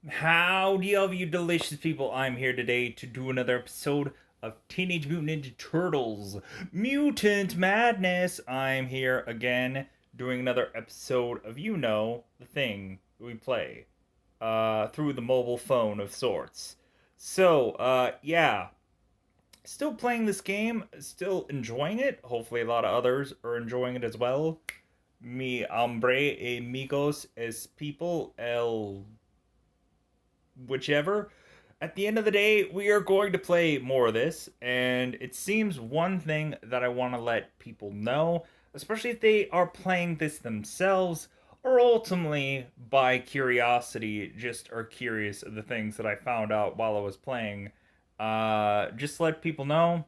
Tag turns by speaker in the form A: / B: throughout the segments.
A: Howdy, all of you delicious people. I'm here today to do another episode of Teenage Mutant Ninja Turtles Mutant Madness. I'm here again doing another episode of the thing we play through the mobile phone of sorts. Yeah, still playing this game, still enjoying it. Hopefully, a lot of others are enjoying it as well. Mi hombre amigos es people el whichever. At the end of the day, we are going to play more of this, and it seems one thing that I want to let people know, especially if they are playing this themselves, or ultimately by curiosity, just are curious of the things that I found out while I was playing. Just let people know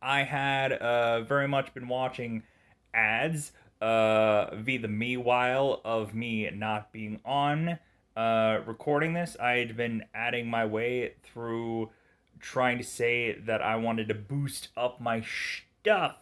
A: I had very much been watching ads via the meanwhile of me not being on recording this. I had been adding my way through trying to say that I wanted to boost up my stuff.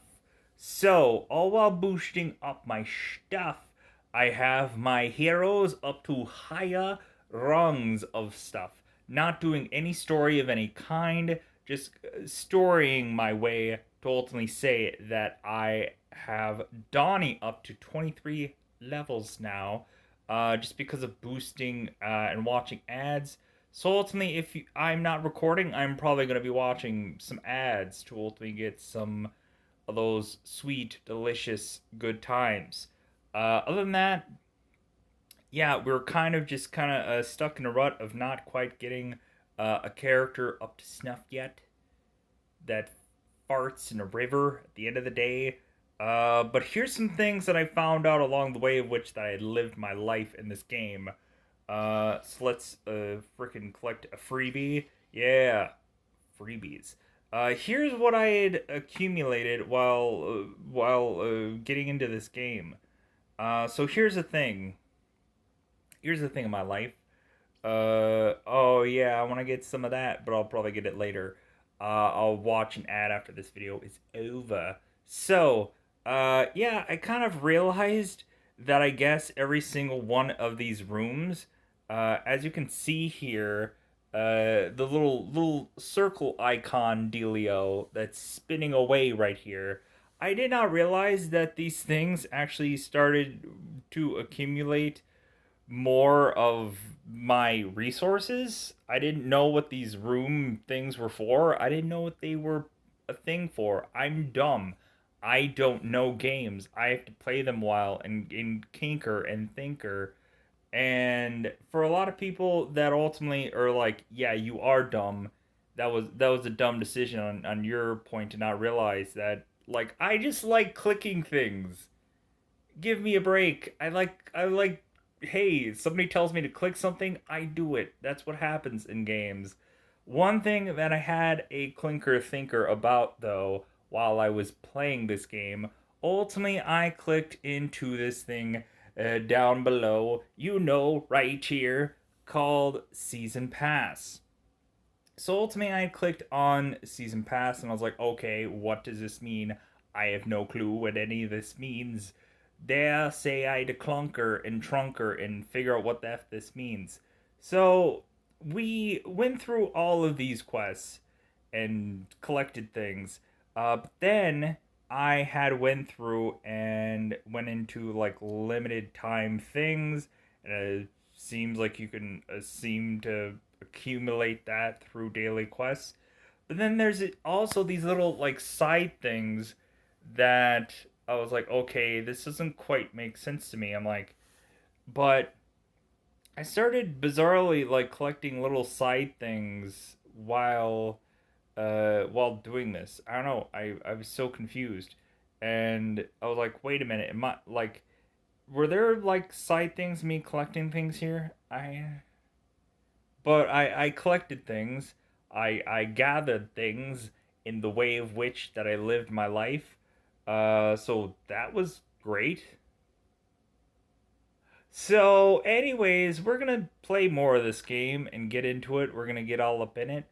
A: So, all while boosting up my stuff, I have my heroes up to higher rungs of stuff. Not doing any story of any kind, just storying my way to ultimately say that I have Donnie up to 23 levels now, just because of boosting and watching ads. So ultimately, if I'm not recording, I'm probably going to be watching some ads to ultimately get some of those sweet, delicious, good times. Other than that, yeah, we're kind of stuck in a rut of not quite getting a character up to snuff yet that farts in a river at the end of the day. But here's some things that I found out along the way of which that I had lived my life in this game. So let's freaking collect a freebie. Yeah, freebies. Here's what I had accumulated while getting into this game. So Here's the thing in my life. Oh yeah, I want to get some of that, but I'll probably get it later. I'll watch an ad after this video is over. Yeah, I kind of realized that I guess every single one of these rooms, as you can see here, the little circle icon dealio that's spinning away right here. I did not realize that these things actually started to accumulate more of my resources. I didn't know what these room things were for. I didn't know what they were a thing for. I'm dumb. I don't know games. I have to play them while and kinker and thinker. And for a lot of people that ultimately are like, yeah, you are dumb. That was a dumb decision on your point to not realize that like I just like clicking things. Give me a break. I like hey, somebody tells me to click something, I do it. That's what happens in games. One thing that I had a clinker thinker about though while I was playing this game, ultimately I clicked into this thing down below, right here, called Season Pass. So ultimately I clicked on Season Pass and I was like, okay, what does this mean? I have no clue what any of this means. Dare say I declunker and trunker and figure out what the F this means. So we went through all of these quests and collected things. But then I had went through and went into like limited time things, and it seems like you can seem to accumulate that through daily quests. But then there's also these little like side things that I was like, okay, this doesn't quite make sense to me. I'm like, but I started bizarrely like collecting little side things while doing this. I don't know. I was so confused. And I was like, wait a minute, am I like were there like side things me collecting things here? I collected things. I gathered things in the way of which that I lived my life. So that was great. So, anyways, we're gonna play more of this game and get into it. We're gonna get all up in it.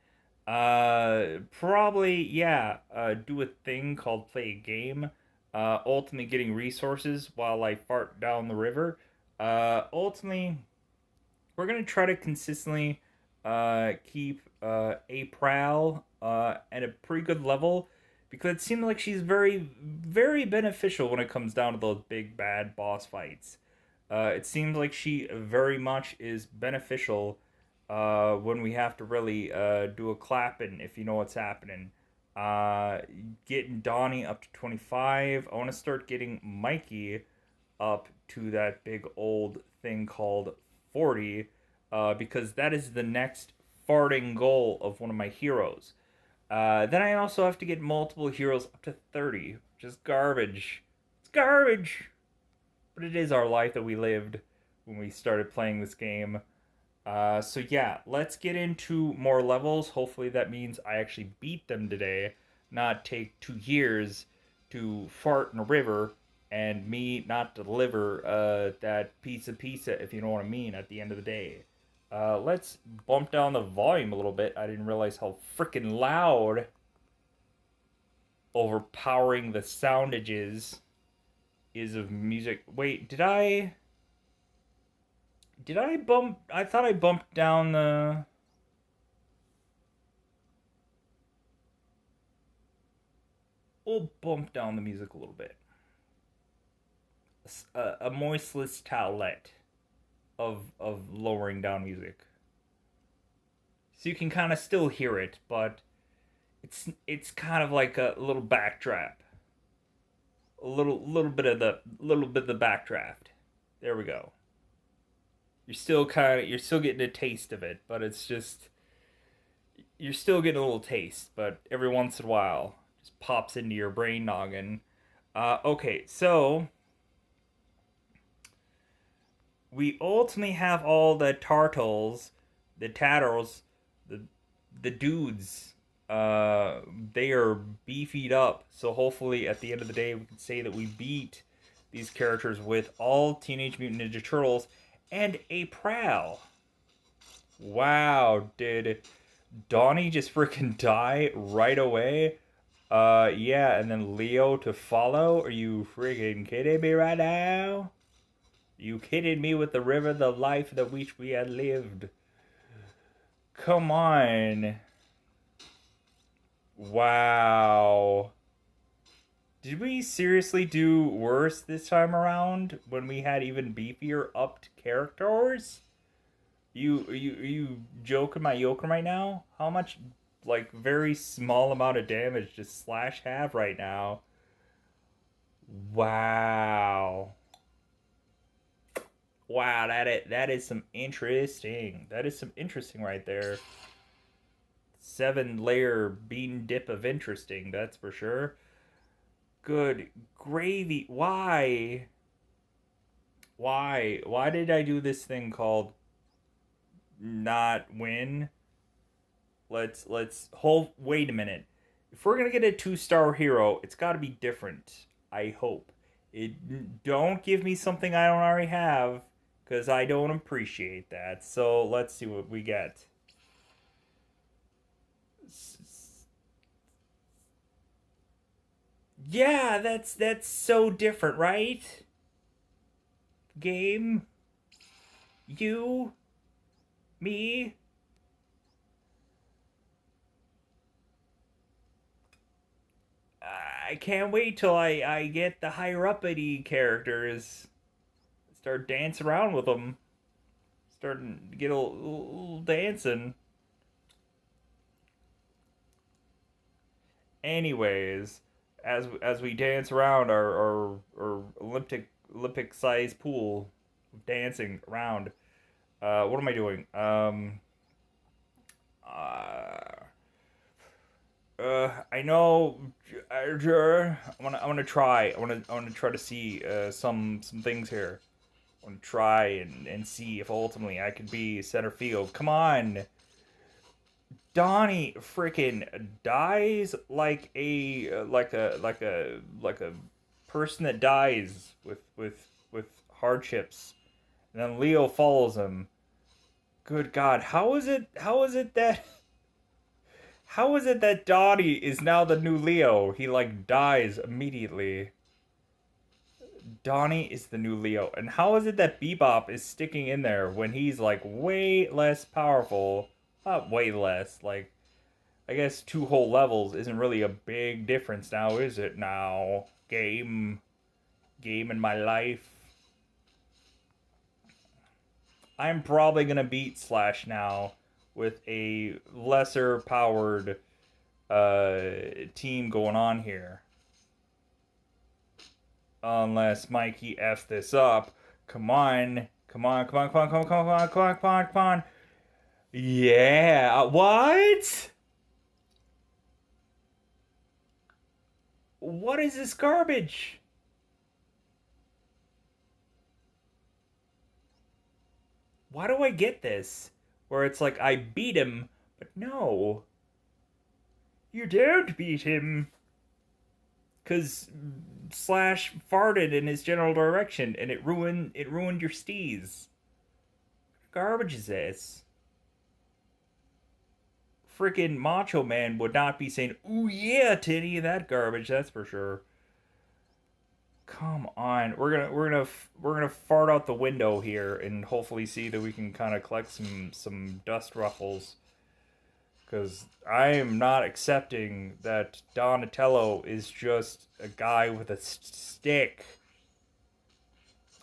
A: Probably, yeah. Do a thing called play a game. Ultimately, getting resources while I fart down the river. Ultimately, we're gonna try to consistently keep a prowl at a pretty good level because it seems like she's very beneficial when it comes down to those big bad boss fights. It seems like she very much is beneficial when we have to really do a clapping, if you know what's happening. Uh, Getting Donnie up to 25. I want to start getting Mikey up to that big old thing called 40 because that is the next farting goal of one of my heroes. Then I also have to get multiple heroes up to 30, which is garbage. It's garbage! But it is our life that we lived when we started playing this game. So yeah, let's get into more levels. Hopefully that means I actually beat them today, not take 2 years to fart in a river and me not deliver that piece of pizza, if you know what I mean, at the end of the day. Let's bump down the volume a little bit. I didn't realize how freaking loud, overpowering the soundages is of music. Wait, did I bump? I thought I bumped down the. We'll bump down the music a little bit. A moistless towelette of lowering down music, so you can kind of still hear it, but it's kind of like a little backdraft, a little bit of the backdraft. There we go. You're still getting a taste of it, but it's just you're still getting a little taste, but every once in a while just pops into your brain noggin. Okay, so we ultimately have all the tartles, the tattles, the the dudes. They are beefied up, so hopefully at the end of the day we can say that we beat these characters with all Teenage Mutant Ninja Turtles and a prowl. Wow, did Donnie just freaking die right away? Yeah, and then Leo to follow? Are you freaking kidding me right now? You kidding me with the river, the life that which we had lived? Come on. Wow. Did we seriously do worse this time around when we had even beefier upped characters? You joking my yoking right now? How much like very small amount of damage does Slash have right now? Wow. Wow, that is some interesting. That is some interesting right there. 7 layer bean dip of interesting, that's for sure. Good gravy. Why? Why? Why did I do this thing called not win? Let's hold wait a minute. If we're gonna get a 2-star hero, it's gotta be different. I hope. Don't give me something I don't already have, because I don't appreciate that. So let's see what we get. Yeah, that's so different, right? Game, you, me. I can't wait till I get the higher uppity characters. Start dancing around with them. Starting to get little dancing. Anyways, as we dance around our Olympic size pool, dancing around. What am I doing? Uh, I know. I wanna try. I wanna try to see some things here. I wanna try and see if ultimately I could be center field. Come on, Donnie freaking dies like a person that dies with hardships, and then Leo follows him. Good God, how is it that Donnie is now the new Leo? He like dies immediately. Donnie is the new Leo. And how is it that Bebop is sticking in there when he's like way less powerful? Not way less, like I guess 2 whole levels isn't really a big difference now, is it now? Game in my life. I'm probably gonna beat Slash now with a lesser powered team going on here. Unless Mikey F's this up. Come on. Come on, come on, come on, come on, come on, come on, come on, come on. Yeah. What? What is this garbage? Why do I get this? Where it's like I beat him, but no. You don't beat him. Cause Slash farted in his general direction and it ruined your steez. What garbage is this? Freaking Macho Man would not be saying, "Ooh yeah, to any of that garbage." That's for sure. Come on, we're gonna fart out the window here and hopefully see that we can kind of collect some dust ruffles. Because I am not accepting that Donatello is just a guy with a stick.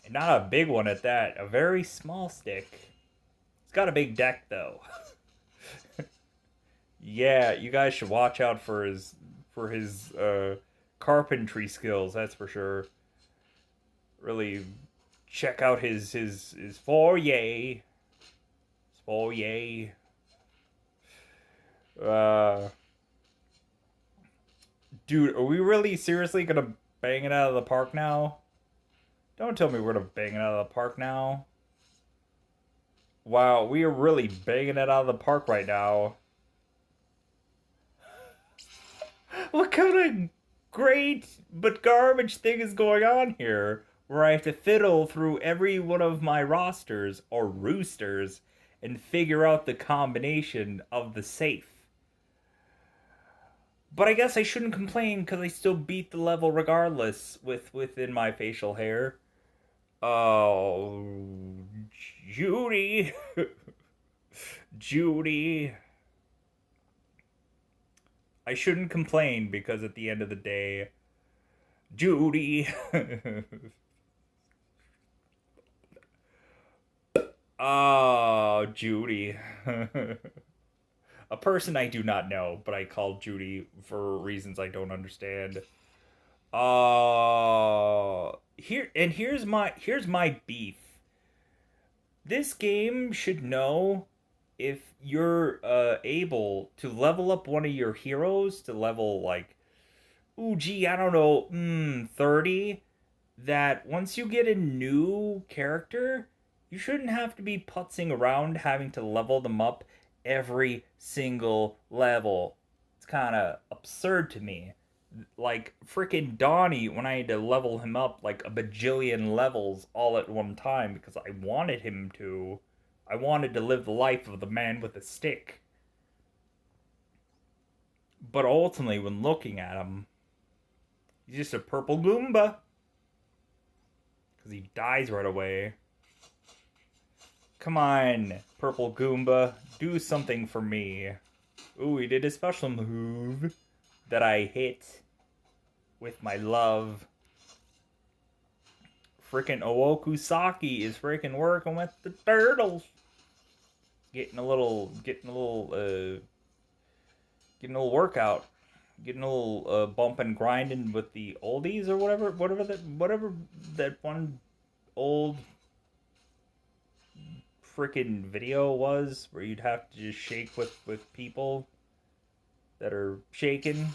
A: And not a big one at that, a very small stick. He's got a big deck though. Yeah, you guys should watch out for his carpentry skills, that's for sure. Really check out his foyer. His foyer. Uh Dude, are we really seriously gonna bang it out of the park now? Don't tell me we're gonna bang it out of the park now. Wow, we are really banging it out of the park right now. What kind of great but garbage thing is going on here? Where I have to fiddle through every one of my rosters, or roosters, and figure out the combination of the safe. But I guess I shouldn't complain because I still beat the level regardless within my facial hair. Oh, Judy. Judy. I shouldn't complain because at the end of the day, Judy. Oh, Judy. A person I do not know, but I call Judy for reasons I don't understand. Here's my beef. This game should know if you're able to level up one of your heroes to level like, ooh gee, I don't know, 30, that once you get a new character, you shouldn't have to be putzing around having to level them up every single level. It's kind of absurd to me. Like freaking Donnie, when I had to level him up like a bajillion levels all at one time because I wanted him to. I wanted to live the life of the man with a stick. But ultimately, when looking at him, he's just a purple Goomba. Because he dies right away. Come on, purple Goomba, do something for me. Ooh, he did a special move that I hit with my love. Freaking Ookusaki is freaking working with the turtles. Getting a little workout. Getting a little bump and grinding with the oldies or whatever that one old freaking video was where you'd have to just shake with people that are shaking.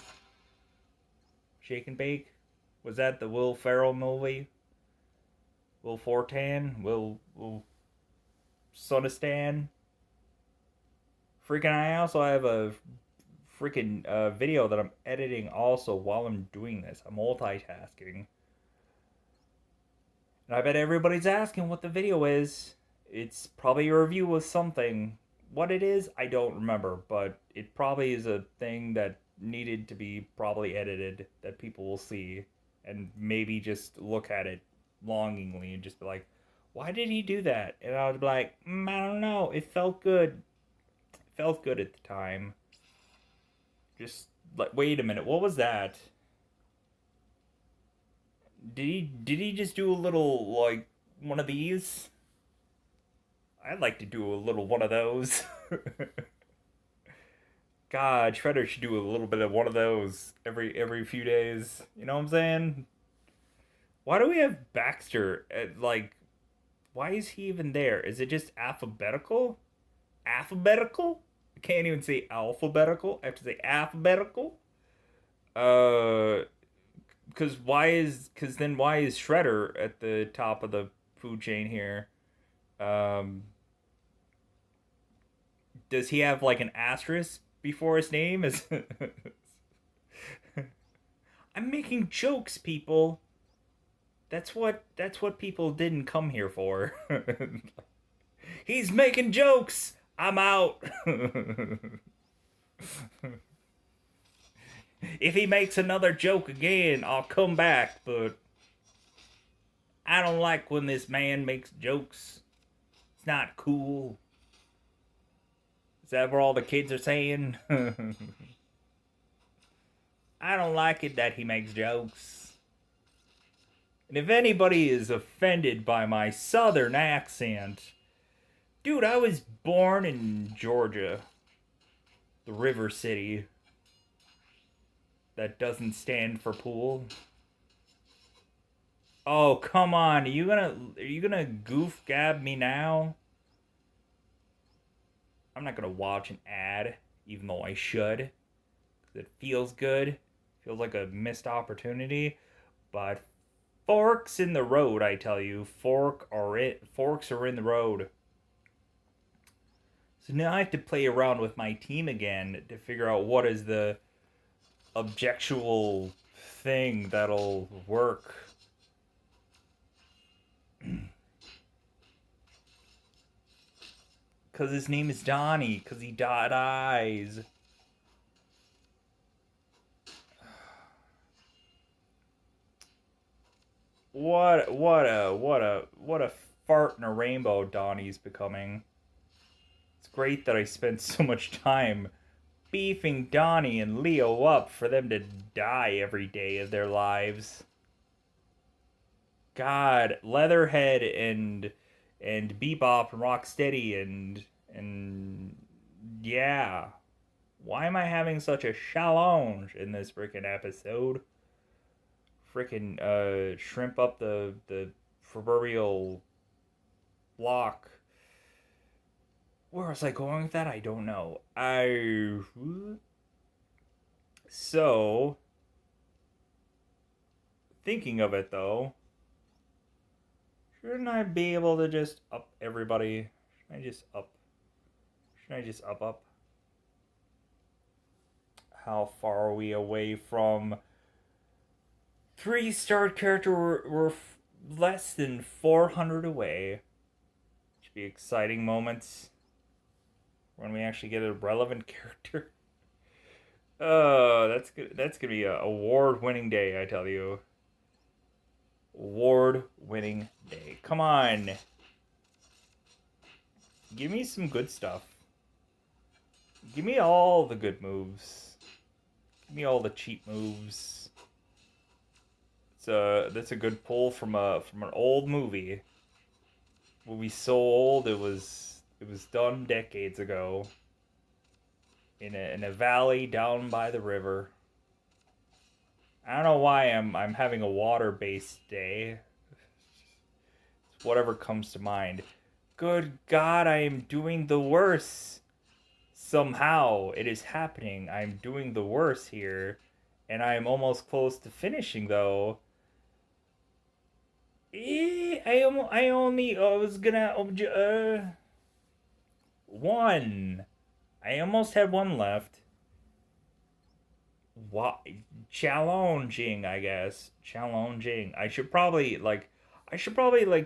A: Shake and bake. Was that the Will Ferrell movie? Will Fortan? Will Sonistan? Freaking I also have a freaking video that I'm editing also while I'm doing this. I'm multitasking. And I bet everybody's asking what the video is. It's probably a review of something. What it is, I don't remember, but it probably is a thing that needed to be probably edited that people will see and maybe just look at it longingly and just be like, why did he do that? And I would be like, I don't know. It felt good. It felt good at the time. Just like, wait a minute. What was that? Did he just do a little like one of these? I'd like to do a little one of those. God, Shredder should do a little bit of one of those every few days. You know what I'm saying? Why do we have Baxter at like? Why is he even there? Is it just alphabetical? Alphabetical? I can't even say alphabetical. I have to say alphabetical. Uh, because then why is Shredder at the top of the food chain here? Um, does he have like an asterisk before his name? Is I'm making jokes, people. That's what people didn't come here for. He's making jokes. I'm out. If he makes another joke again, I'll come back, but I don't like when this man makes jokes. It's not cool. Is that what all the kids are saying? I don't like it that he makes jokes. And if anybody is offended by my southern accent, dude, I was born in Georgia, the river city that doesn't stand for pool. Oh, come on. Are you gonna goof gab me now? I'm not gonna watch an ad, even though I should. 'Cause it feels good. Feels like a missed opportunity. But forks in the road, I tell you. Forks are in the road. So now I have to play around with my team again to figure out what is the objectual thing that'll work. Because his name is Donnie, because he dot eyes. What a fart in a rainbow Donnie's becoming. It's great that I spent so much time beefing Donnie and Leo up for them to die every day of their lives. God, Leatherhead and Bebop and Rocksteady and yeah. Why am I having such a challenge in this freaking episode? Freaking shrimp up the proverbial block. Where was I going with that? I don't know. So thinking of it though, shouldn't I be able to just up everybody? Should I just up? Should I just up? How far are we away from 3-star character? We're less than 400 away. Should be exciting moments when we actually get a relevant character. That's good. That's gonna be a award-winning day, I tell you. Award-winning day. Come on, give me some good stuff. Give me all the good moves. Give me all the cheap moves. That's a good pull from an old movie. Movie so old it was done decades ago. In a valley down by the river. I don't know why I'm having a water-based day. It's whatever comes to mind. Good God, I am doing the worst. Somehow it is happening. I'm doing the worst here, and I am almost close to finishing though. I only I was gonna one. I almost had one left. Why? Challenging, I guess. Challenging. I should probably like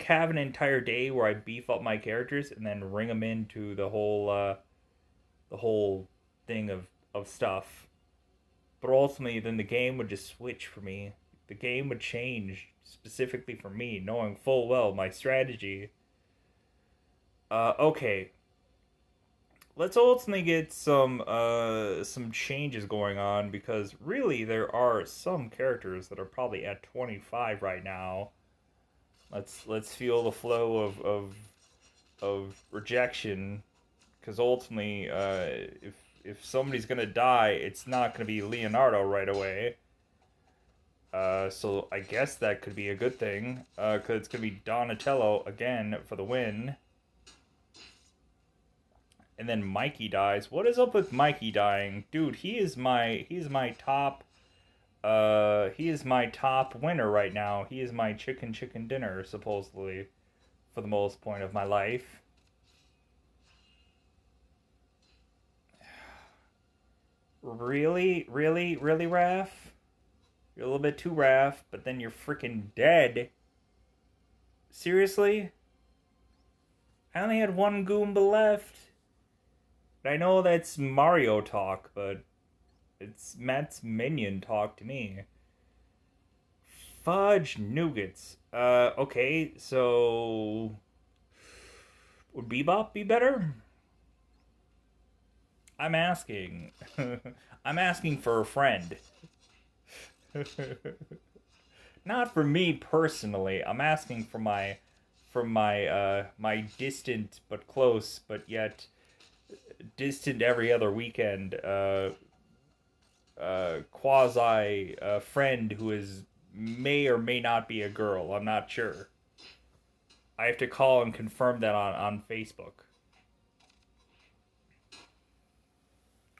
A: have an entire day where I beef up my characters and then ring them into the whole thing of stuff. But ultimately, then the game would just switch for me. the game would change specifically for me, knowing full well my strategy. Okay, let's ultimately get some changes going on because really there are some characters that are probably at 25 right now. Let's feel the flow of rejection because ultimately, if somebody's gonna die, it's not gonna be Leonardo right away. So I guess that could be a good thing, because it's gonna be Donatello again for the win. And then Mikey dies. What is up with Mikey dying? Dude, he's my top he is my top winner right now. He is my chicken dinner, supposedly, for the most point of my life. Really? Really? Really, Raph? You're a little bit too Raph, but then you're freaking dead. Seriously? I only had one Goomba left. I know that's Mario talk, but it's Matt's minion talk to me. Fudge nougats. Okay, so would Bebop be better? I'm asking. I'm asking for a friend. Not for me personally. I'm asking for my distant but close but yet distant every other weekend quasi friend who is may or may not be a girl. I'm not sure. I have to call and confirm that on Facebook.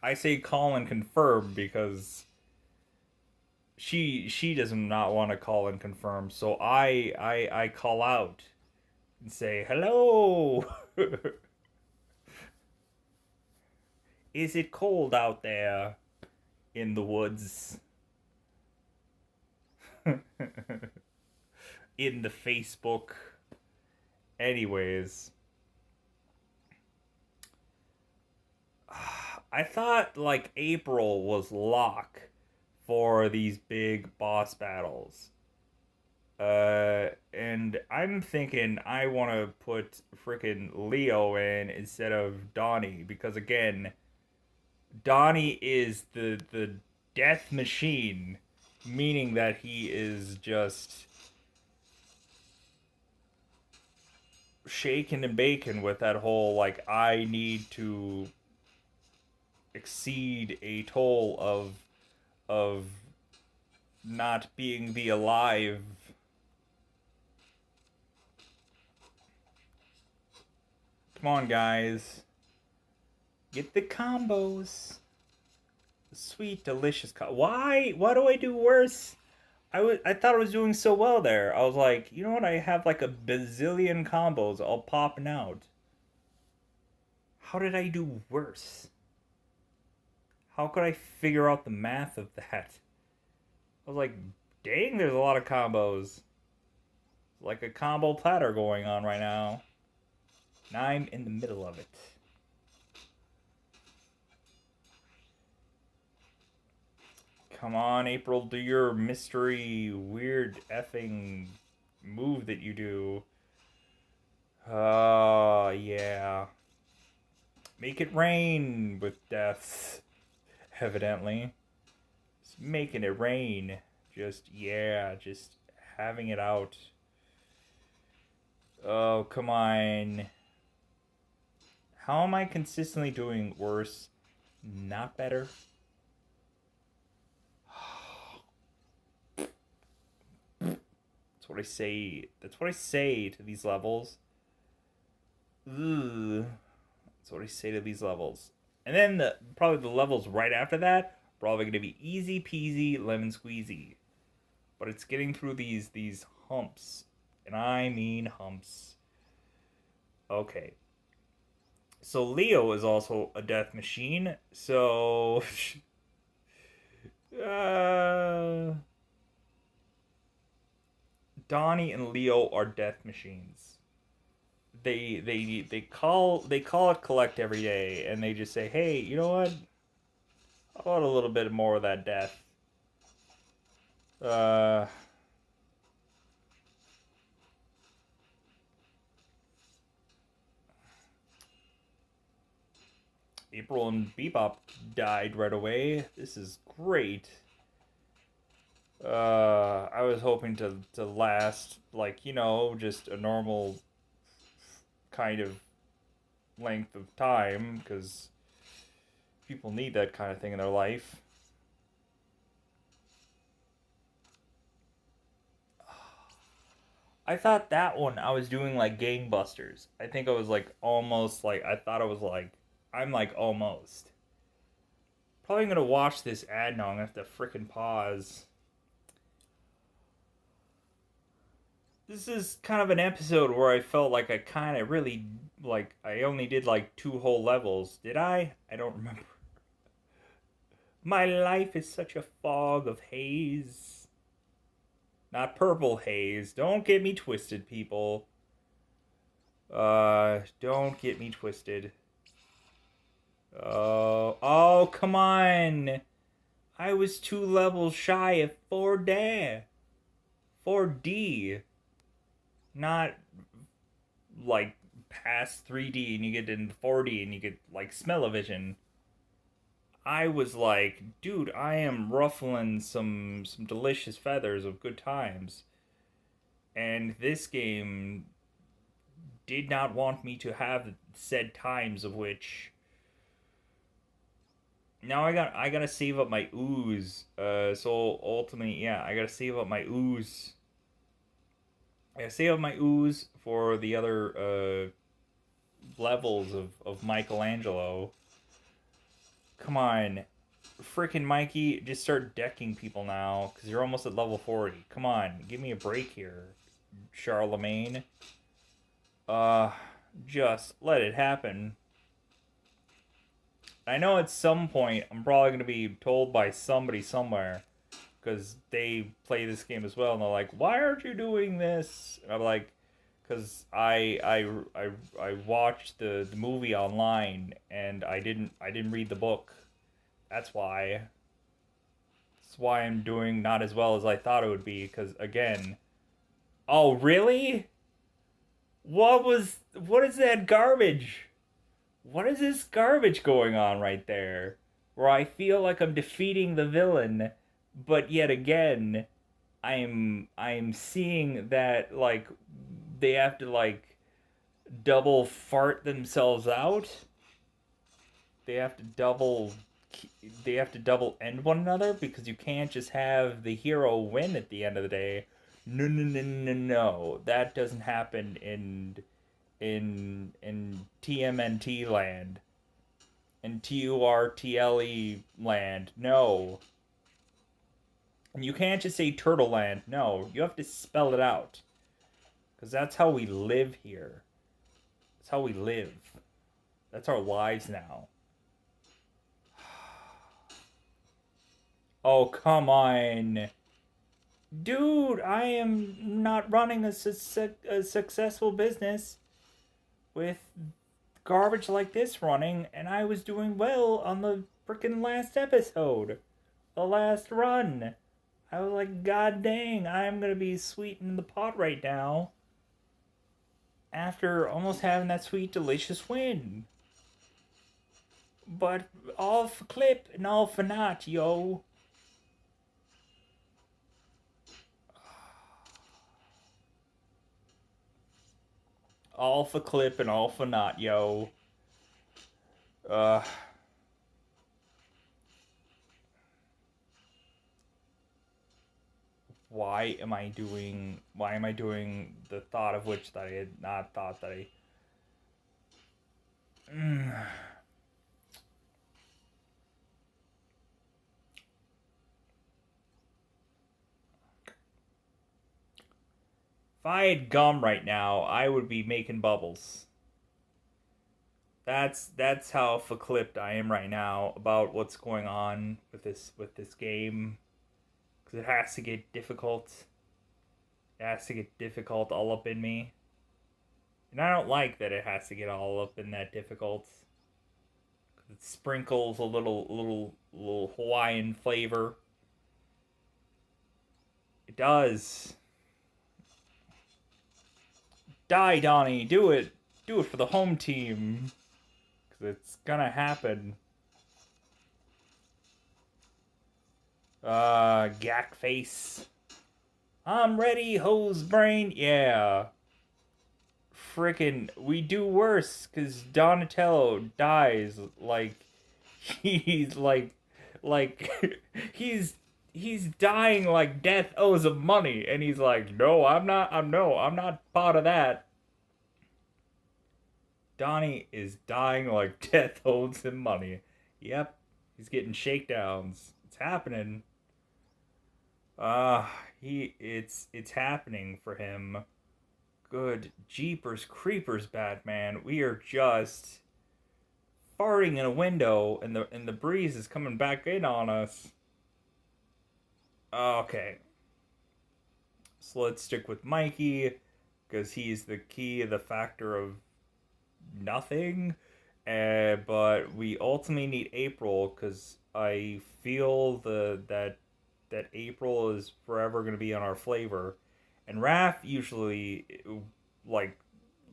A: I say call and confirm because she does not want to call and confirm, so I call out and say hello. Is it cold out there in the woods? In the Facebook. Anyways, I thought like April was lock for these big boss battles. And I'm thinking I want to put freaking Leo in instead of Donnie because again, Donnie is the death machine, meaning that he is just shaking and baking with that whole like I need to exceed a toll of not being the alive. Come on, guys. Get the combos. Sweet, delicious Why? Why do I do worse? I thought I was doing so well there. I was like, you know what? I have like a bazillion combos all popping out. How did I do worse? How could I figure out the math of that? I was like, dang, there's a lot of combos. Like a combo platter going on right now. Now I'm in the middle of it. Come on, April, do your mystery weird effing move that you do. Yeah. Make it rain with deaths, evidently. Just making it rain. Just having it out. Oh, come on. How am I consistently doing worse? Not better? That's what I say. That's what I say to these levels. Ugh. That's what I say to these levels. And then probably the levels right after that probably going to be easy peasy lemon squeezy. But it's getting through these humps. And I mean humps. Okay. So Leo is also a death machine. So Donnie and Leo are death machines. They call it collect every day, and they just say, hey, you know what? I want a little bit more of that death. Uh, April and Bebop died right away. This is great. I was hoping to last like just a normal kind of length of time because people need that kind of thing in their life. I thought that one I was doing like gangbusters. I think I was like almost like I thought I was like I'm like almost. Probably gonna watch this ad now. I'm gonna have to frickin' pause. This is kind of an episode where I felt like I kind of really like I only did like 2 whole levels. Did I? I don't remember. My life is such a fog of haze. Not purple haze. Don't get me twisted, people. Don't get me twisted. Oh, come on. I was 2 levels shy of 4D. 4D. Not like past 3D and you get into 4D and you get like smell-o-vision. I was like, dude, I am ruffling some delicious feathers of good times. And this game did not want me to have said times of which now I gotta save up my ooze. So ultimately, yeah, I gotta save up my ooze. I gotta save up my ooze for the other levels of Michelangelo. Come on, freaking Mikey, just start decking people now because you're almost at level 40. Come on, give me a break here, Charlemagne. Uh, just let it happen. I know at some point I'm probably going to be told by somebody somewhere because they play this game as well and they're like, "Why aren't you doing this?" And I'm like, "Cuz I watched the movie online and I didn't read the book. That's why. That's why I'm doing not as well as I thought it would be cuz again, oh, really? What is that garbage? What is this garbage going on right there? Where I feel like I'm defeating the villain, but yet again, I'm seeing that like they have to like double fart themselves out. They have to double they have to double end one another because you can't just have the hero win at the end of the day. No, no, no, no, no. That doesn't happen in TMNT land. In TURTLE land. No. And you can't just say Turtle Land. No, you have to spell it out. Because that's how we live here. That's how we live. That's our lives now. Oh, come on. Dude, I am not running a successful business with garbage like this running, and I was doing well on the freaking last episode. The last run. I was like, God dang, I'm gonna be sweetening the pot right now. After almost having that sweet, delicious win. But all for clip and all for not, yo. All for clip and all for not, yo. Uh, why am I doing the thought of which that I had not thought that I. If I had gum right now, I would be making bubbles. That's how clipped I am right now about what's going on with this game because it has to get difficult. It has to get difficult all up in me, and I don't like that it has to get all up in that difficult. It sprinkles a little Hawaiian flavor. does. Die, Donnie. Do it. Do it for the home team. Because it's gonna happen. Gack face. I'm ready, hose brain. Yeah. Frickin', we do worse because Donatello dies like he's like he's dying like death owes him money, and he's like, no, I'm not part of that. Donnie is dying like death owes him money. Yep, he's getting shakedowns. It's happening. It's happening for him. Good jeepers creepers, Batman. We are just farting in a window, and the breeze is coming back in on us. Okay, so let's stick with Mikey because he's the key, the factor of nothing. But we ultimately need April because I feel that April is forever going to be on our flavor, and Raph usually like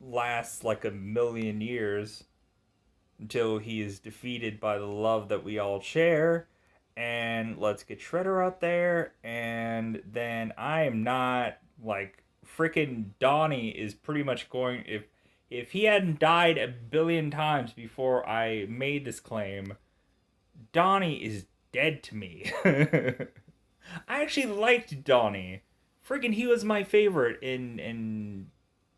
A: lasts like a million years until he is defeated by the love that we all share. And let's get Shredder out there, and then I am not like freaking Donnie is pretty much going if he hadn't died a billion times before I made this claim, Donnie is dead to me. I actually liked Donnie. Freaking, he was my favorite in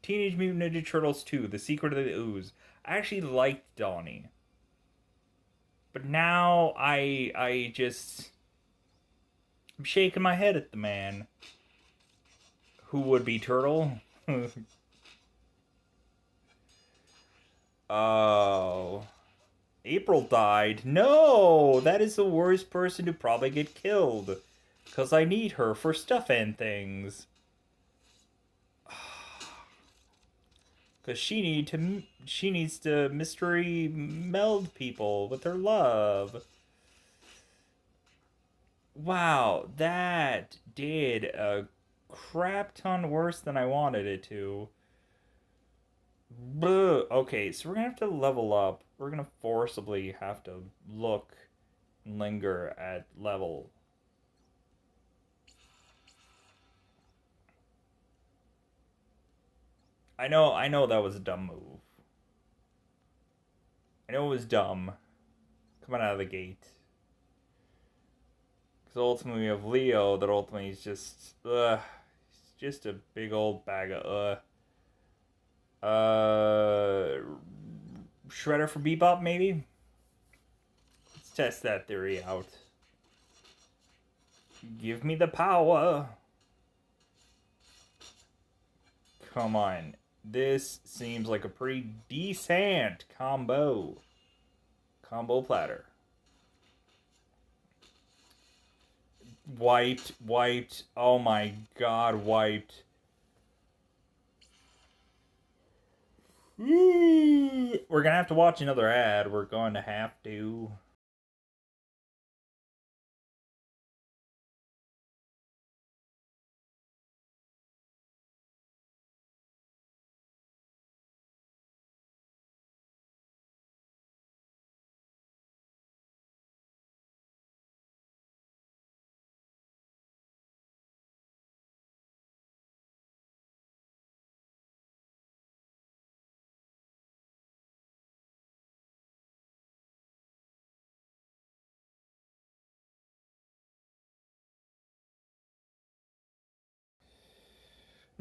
A: Teenage Mutant Ninja Turtles 2, The Secret of the Ooze. I actually liked Donnie. But now I just I'm shaking my head at the man. Who would be Turtle? Oh. April died. No! That is the worst person to probably get killed. Because I need her for stuff and things. Because she needs to mystery meld people with her love. Wow, that did a crap ton worse than I wanted it to. Okay, so we're gonna have to level up. We're gonna forcibly have to look and linger at level. I know that was a dumb move. I know it was dumb. Coming out of the gate. Because ultimately we have Leo that ultimately is just, he's just a big old bag of, Shredder for Bebop, maybe? Let's test that theory out. Give me the power. Come on. This seems like a pretty decent combo. Combo platter. Wiped. Oh my god, wiped. We're gonna have to watch another ad. We're going to have to.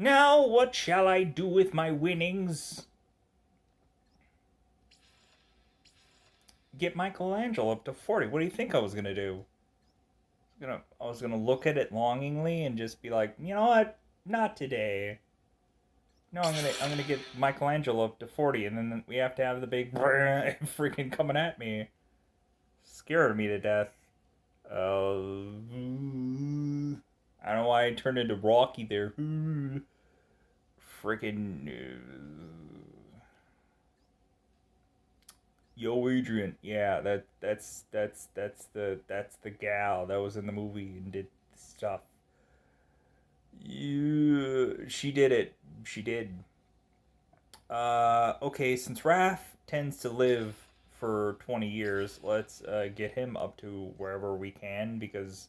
A: Now, what shall I do with my winnings? Get Michelangelo up to 40. What do you think I was gonna do? I was gonna look at it longingly and just be like, you know what? Not today. No, I'm gonna get Michelangelo up to 40, and then we have to have the big freaking coming at me, scaring me to death. I don't know why I turned into Rocky there. Freaking Yo Adrian, yeah, that's the gal that was in the movie and did stuff. She did it. She did. Okay, since Raph tends to live for 20 years, let's get him up to wherever we can because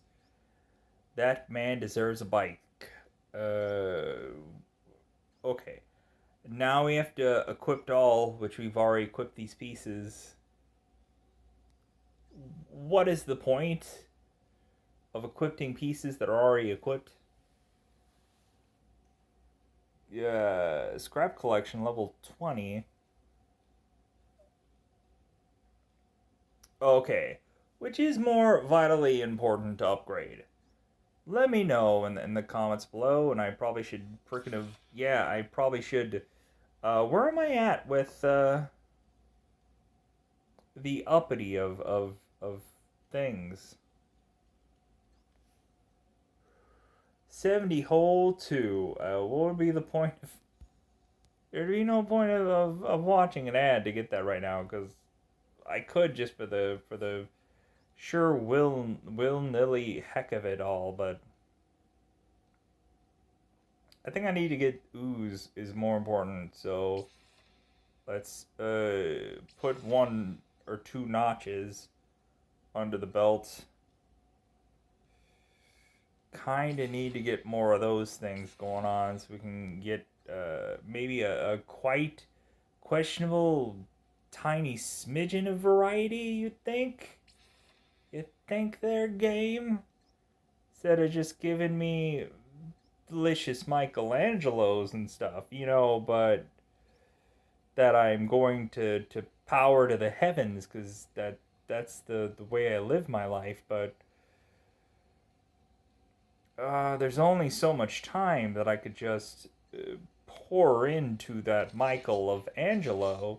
A: that man deserves a bike. Uh, okay. Now we have to equip all, which we've already equipped these pieces. What is the point of equipping pieces that are already equipped? Yeah, scrap collection level 20. Okay, which is more vitally important to upgrade? Let me know in the comments below, and I probably should freaking have. Yeah, I probably should. Where am I at with the uppity of things? 70 whole 2. What would be the point of. There'd be no point of watching an ad to get that right now, because I could just for the sure will nilly heck of it all, but I think I need to get ooze is more important. So let's put 1 or 2 notches under the belt. Kind of need to get more of those things going on so we can get maybe a quite questionable tiny smidgen of variety. You'd think. You think their game? Instead of just giving me delicious Michelangelos and stuff, but that I'm going to power to the heavens because that's the way I live my life. But there's only so much time that I could just pour into that Michael of Angelo.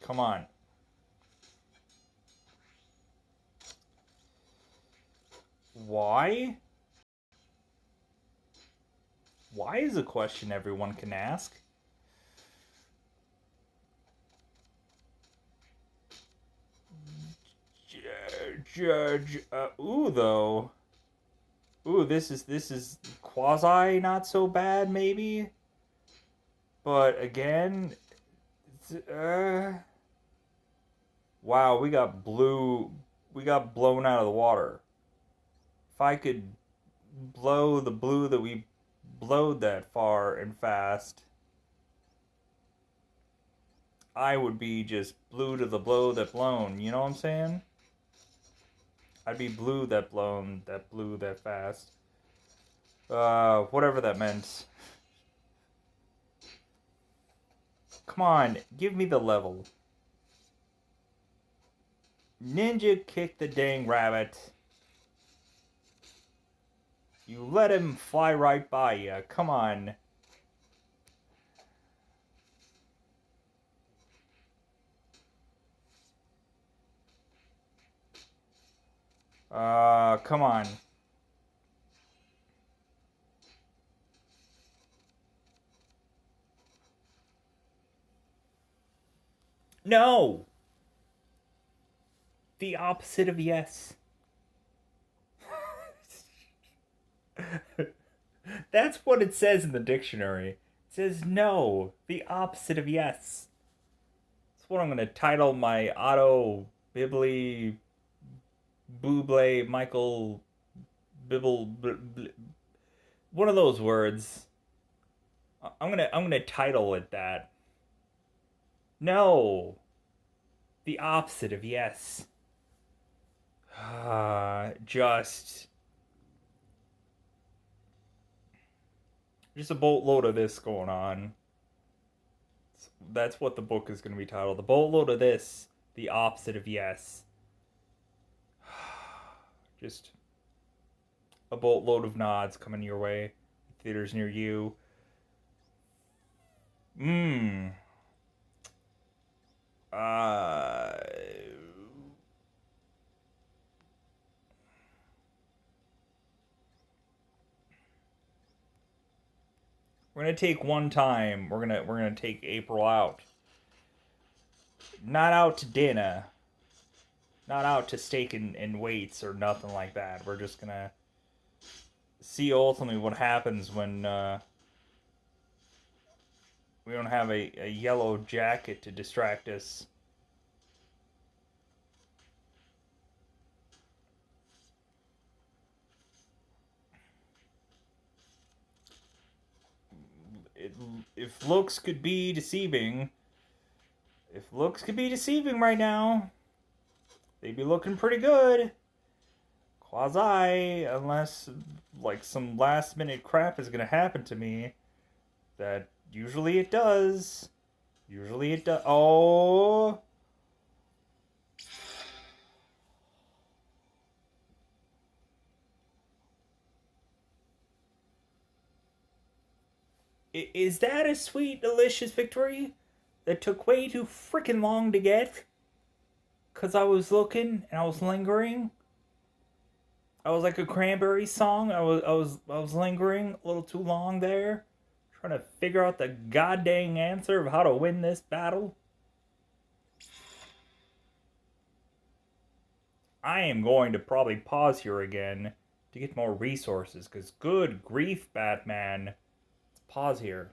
A: Come on. Why? Why is a question everyone can ask. Judge, ooh though. Ooh, this is quasi not so bad maybe, but again, wow, we got blown out of the water. If I could blow the blue that we blowed that far and fast, I would be just blue to the blow that blown. You know what I'm saying? I'd be blue that blown, that blew that fast. Whatever that meant. Come on, give me the level. Ninja kick the dang rabbit. You let him fly right by you. Come on. Come on. No! The opposite of yes. That's what it says in the dictionary. It says no, the opposite of yes. That's what I'm gonna title my Otto Bibly Buble Michael Bibble one of those words. I'm gonna title it that. No, the opposite of yes. Just a boatload of this going on. That's what the book is going to be titled. The boatload of this, the opposite of yes. Just a boatload of nods coming your way. Theaters near you. Mmm. Uh. We're gonna take one time. We're gonna take April out. Not out to dinner. not out to stake in weights or nothing like that. We're just gonna see ultimately what happens when we don't have a yellow jacket to distract us. It, if looks could be deceiving, if looks could be deceiving right now, they'd be looking pretty good. Quasi, unless like some last minute crap is gonna happen to me. That usually it does. Usually it does. Oh. Is that a sweet, delicious victory that took way too freaking long to get? Because I was looking and I was lingering. I was like a cranberry song. I was lingering a little too long there, trying to figure out the goddamn answer of how to win this battle. I am going to probably pause here again to get more resources, because good grief, Batman. Let's pause here.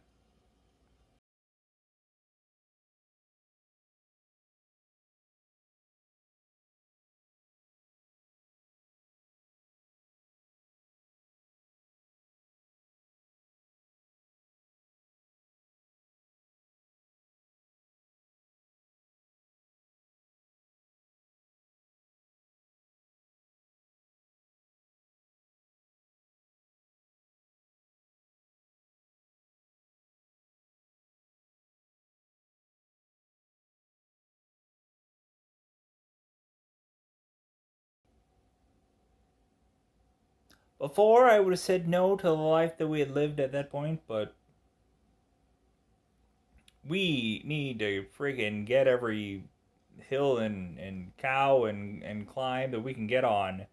A: Before, I would have said no to the life that we had lived at that point, but we need to friggin' get every hill and cow and climb that we can get on.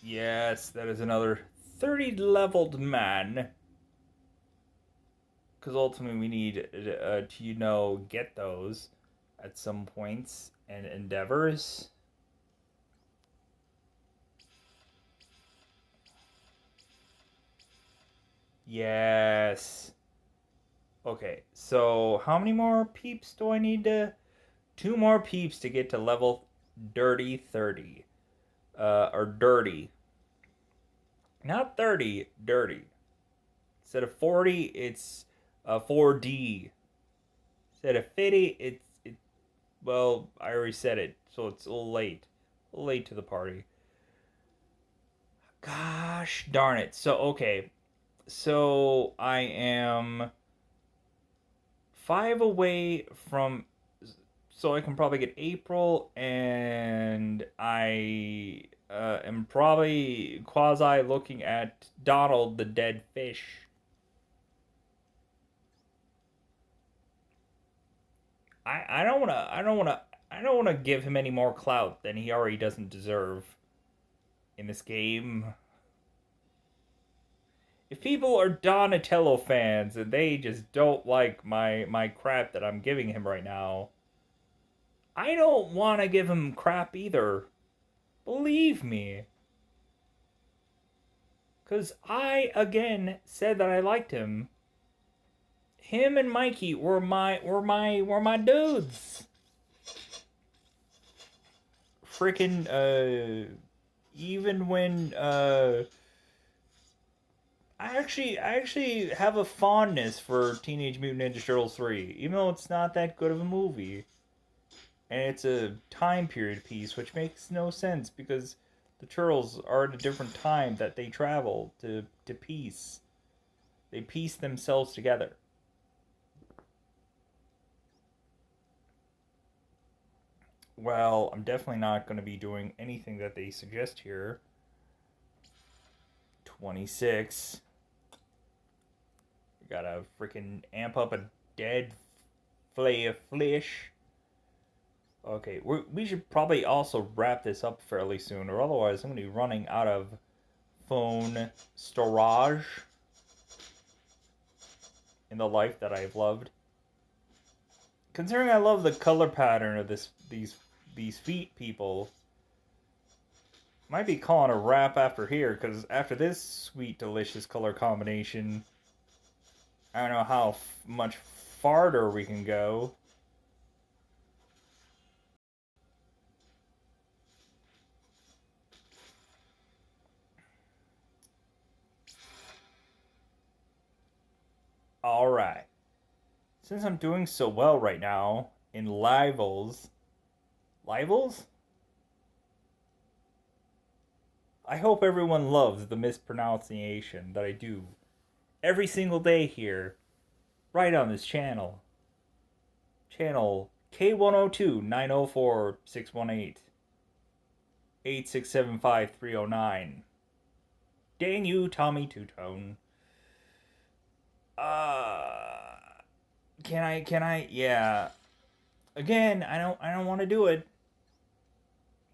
A: Yes, that is another 30 leveled man. Because ultimately we need to, get those at some points and endeavors. Yes. Okay, so how many more peeps do I need to... Two more peeps to get to level dirty 30. Or dirty. Not 30, dirty. Instead of 40, it's 4D. Instead of 50, well, I already said it, so it's a little late. A little late to the party. Gosh darn it. So, okay. So, I am 5 away from... So I can probably get April, and I am probably quasi looking at Donald the dead fish. I don't wanna give him any more clout than he already doesn't deserve in this game. If people are Donatello fans and they just don't like my crap that I'm giving him right now, I don't want to give him crap either. Believe me. Cause I again said that I liked him. Him and Mikey were my dudes. Freaking even when I actually have a fondness for Teenage Mutant Ninja Turtles 3, even though it's not that good of a movie. And it's a time period piece, which makes no sense because the Turtles are at a different time that they travel to peace. They piece themselves together. Well, I'm definitely not going to be doing anything that they suggest here. 26. Gotta freaking amp up a dead flay of flesh. Okay, we should probably also wrap this up fairly soon, or otherwise I'm going to be running out of phone storage in the life that I've loved. Considering I love the color pattern of these feet, people might be calling a wrap after here, because after this sweet, delicious color combination, I don't know how much farther we can go. Alright. Since I'm doing so well right now in Livels. Livels? I hope everyone loves the mispronunciation that I do every single day here, right on this channel. Channel K102 904 618 8675 309. Dang you, Tommy Two Tone. Uh, can I? Yeah. Again, I don't want to do it.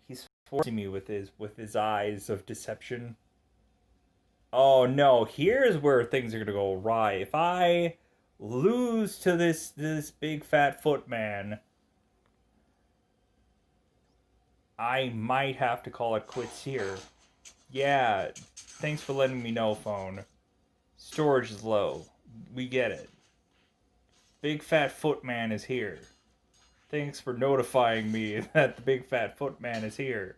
A: He's forcing me with his eyes of deception. Oh no, here's where things are gonna go awry. If I lose to this big fat foot man, I might have to call it quits here. Yeah, thanks for letting me know, phone. Storage is low. We get it. Big fat foot man is here. Thanks for notifying me that the big fat foot man is here.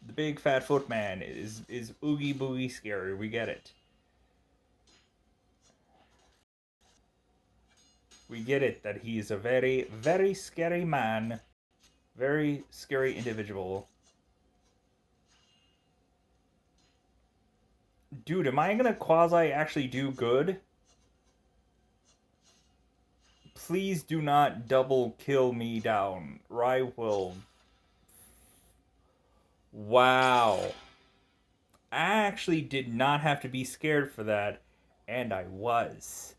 A: The big fat foot man is oogie boogie scary. We get it. We get it that he's a very, very scary man. Very scary individual. Dude, am I gonna quasi actually do good? Please do not double kill me down, or I will. Wow. I actually did not have to be scared for that, and I was.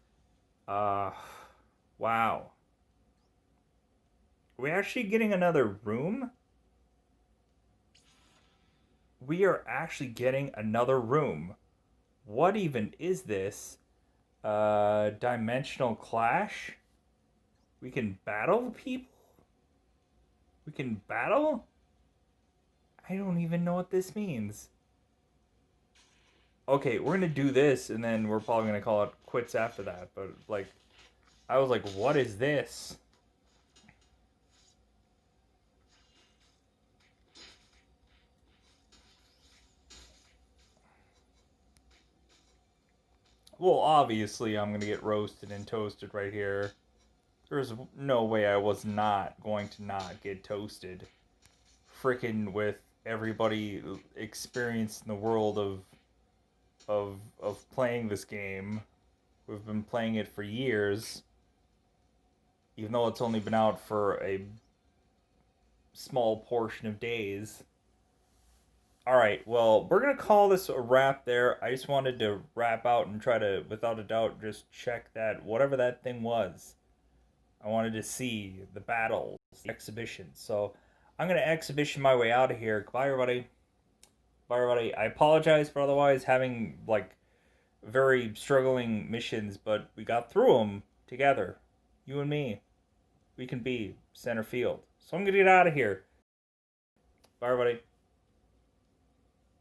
A: Uh, wow. Are we actually getting another room? We are actually getting another room. What even is this? Dimensional clash? We can battle people? We can battle? I don't even know what this means. Okay, we're gonna do this, and then we're probably gonna call it quits after that. But, like, I was like, what is this? Well, obviously, I'm gonna get roasted and toasted right here. There's no way I was not going to not get toasted. Freaking with everybody experienced in the world of playing this game. We've been playing it for years, even though it's only been out for a small portion of days. All right, well, we're gonna call this a wrap there. I just wanted to wrap out and try to, without a doubt, just check that whatever that thing was. I wanted to see the battles, the exhibition. So I'm gonna exhibition my way out of here. Goodbye, everybody. Bye, everybody. I apologize for otherwise having like very struggling missions, but we got through them together. You and me. We can be center field. So I'm gonna get out of here. Bye, everybody.